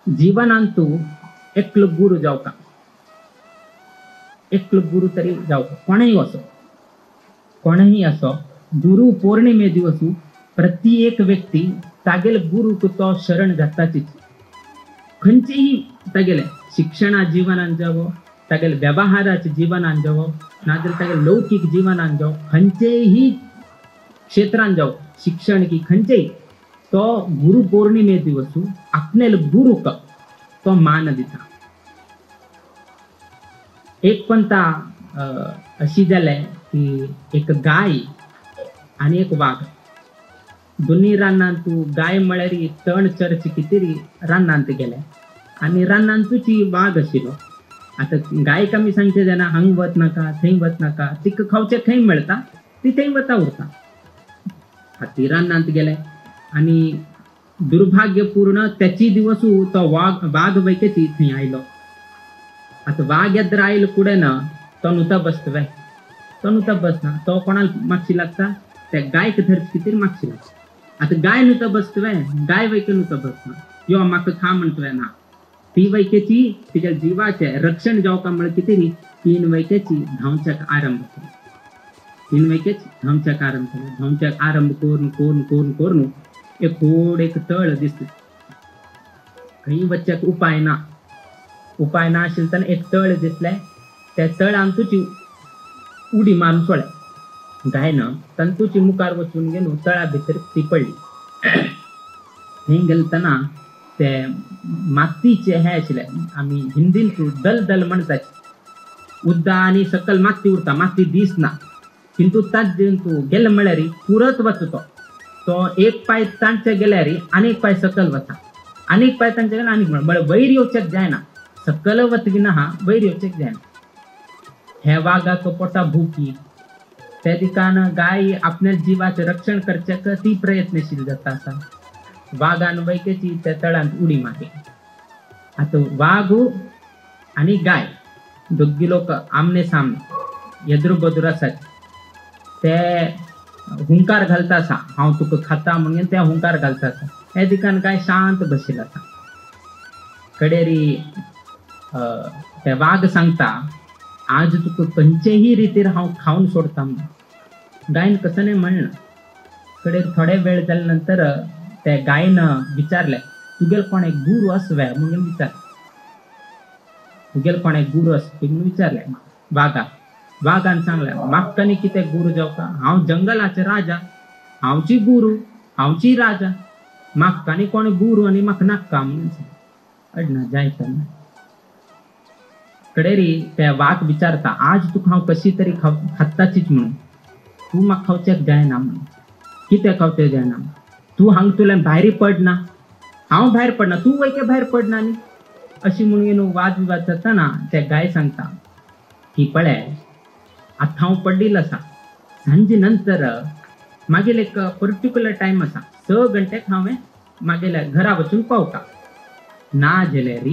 जीवनान तू एकलो गुरु जावका, एकलो गुरु तरी जावका, कोणीही असो गुरु पौर्णिमे दिवसू प्रत्येक व्यक्ती तागेल गुरु तो शरण घाताचीच. खंयचेही तागेले शिक्षणा जीवनान जावो, तागेले व्यवहाराच्या जीवनान जावो, नाजाल्यार तागेले लौकिक जीवनान जावो, खंयचेही क्षेत्रान जावो, शिक्षण की खंयचेही तो गुरु पौर्णिमे दिवसू आपणेल गुरुक तो मान दिता. एक पंता अशी जाले की एक गाय आणि एक वाघ दोन्ही रानांत तू गाय म्हळ्यार तण चरची कितेरी रानांत गेले आणि रानांतूची वाघ आशिल्लो. आता गाय कमी सांगते जाणा हांग वच नाका थंय वच नाका, तिका खावचे खंय मेळटा ती थंय वता उरता. ती रानांत गेले आणि दुर्भाग्यपूर्ण त्याची दिवसू तो वाघ वैकेची थंय आयलो. आता वाघ येद्र आयलो कुडे ना तो नुता बसतवे, तो नुता बसना, तो कोणाला मागशी लागता त्या गायक धरची कितेरी मागशी लागता. आता गाय नुता बसतवे, गाय वैके नुता बसना, यो म्हाका खा म्हणतवे ना. ती वैकेची तिच्या जीवाचे रक्षण जावका म्हण कितेरी 3 वैकेची धांवच्याक आरंभ केली. 3 वैकेची धांवच्याक आरंभ केली. धांवच्याक आरंभ करून एक खोड एक तळ दिसते. खंय वच्च्याक उपाय ना आशिल्ले तेन्ना एक तळ दिसले. त्या तळान तुची उडी मारून सोडले. गायनं तंतूची मुखार वचून गेलो तळा भितर ती पडली. थंय गेलतना ते मातीचे हे आशिल्ले, आमी हिंदीन दल म्हणटात, उद्दा आणि सकल माती उरता, माती दिसना, किंतु ताच तू गेले म्हळ्यार पुरत वचतो तो एक पाय तांचे गेल्यार अनेक पाय सकल वता, अनेक पाय तांचे गेल्यार अनेक म्हळ्यार वयर येवचेक जायना, सकल वतगिना हा वयर येवचेक जायना. हे वाघाक पोटा भुकी त्या दिकान गाय आपल्या जीवाचे रक्षण करच्याक ती प्रयत्नशील जाता आसा. वाघान वैकेची त्या तळांत उडी मारली. आता वाघ आणि गाय दोघी लोक आमने सामने एदरू बदूर आसात. ते हुंकार घालता आसा हांव तुका खाता म्हणून ते हुंकार घालता आसा. हे दिकान गाय शांत बशिल्लो आसा. कडेरी ते वाघ सांगता आज तुका खंयचेही रितीर हांव खावन सोडता म्हणून. गायन कसं नाही म्हणलं. कडेर थोडे वेळ जाल्या नंतर त्या गायनं विचारले तुगेल कोण एक गुरु असवे म्हणून विचार. तुगेल कोण एक गुरु असवे म्हणून विचारले वाघान सांगले म्हाका न्ही कितें गुरु जावका, हांव जंगलाचे राजा, हांवची गुरु हांवची राजा, म्हाका न्ही कोण गुरु आनी म्हाका नाका म्हणून अडना जायत. कडेरी ते वाघ विचारता आज तुका हांव कशी तरी खाताचीच म्हणून, तू म्हाका खावचेक जायना म्हणून. कितें खावचें जायना, तू हांगतुल्यान भायर पडना, हांव भायर पडना, तू वैके भायर पडना न्ही. अशी म्हणून वाद विवाद जाताना ते गाय सांगता की पळय आतां हांव पडलेलो आसा, सांजे नंतर मागीर एक पर्टिक्युलर टायम आसा, 6 घंटेक हांवें मागेल्या घरा वचून पावता. ना जाल्यार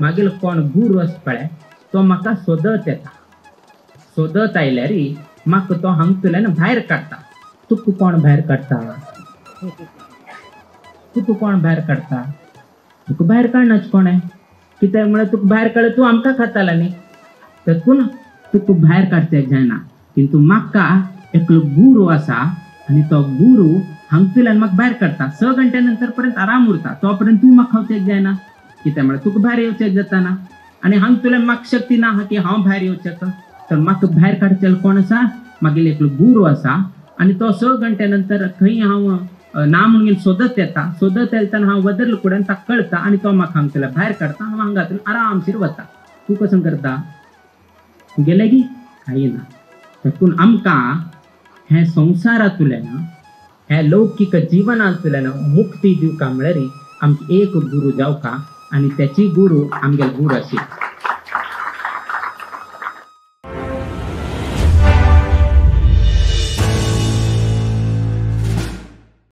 मागीर कोण गुरू आसा पळय तो म्हाका सोदत येता. सोदत आयल्यार म्हाका तो हांगतुल्यान भायर काडटा. तुका कोण भायर काडटा, तुका कोण भायर काडटा, तुका भायर काडनाच कोणें, कित्याक म्हळ्यार तुका भायर काडल्यार तूं आमकां खाताला न्ही. देखून तुका भायर काडचेक जायना, किंतु म्हाका एकलो गुरू आसा आनी तो गुरू हांगतुल्यान म्हाका भायर काडटा. 6 घंटे नंतर पर्यंत आराम उरता, तो पर्यंत तूं म्हाका खावचेक जायना, कित्याक म्हळ्यार तुका भायर येवचेक जाताना. आनी हांगतुल्यान म्हाका शक्ती ना की हांव भायर येवचें, तर म्हाका भायर काडचेलो कोण आसा, मागीर एकलो गुरू आसा. आनी तो 6 घंटे नंतर खंय हांव ना म्हणून सोदत येता, सोदत येताना हांव वदरलो फुड्यान ताका कळटा आनी तो म्हाका हांगतल्या भायर काडटा. हांव हांगातून आरामशीर वता. तूं कसं करता, गेले की काही ना. देखून आमकां हे संवसारांतल्यान हे लौकिक जिवनांतल्यान मुक्ती दिवका म्हळ्यार आमची एक गुरू जावका आनी त्याची गुरू आमगेलो गुरू आशिल्लो.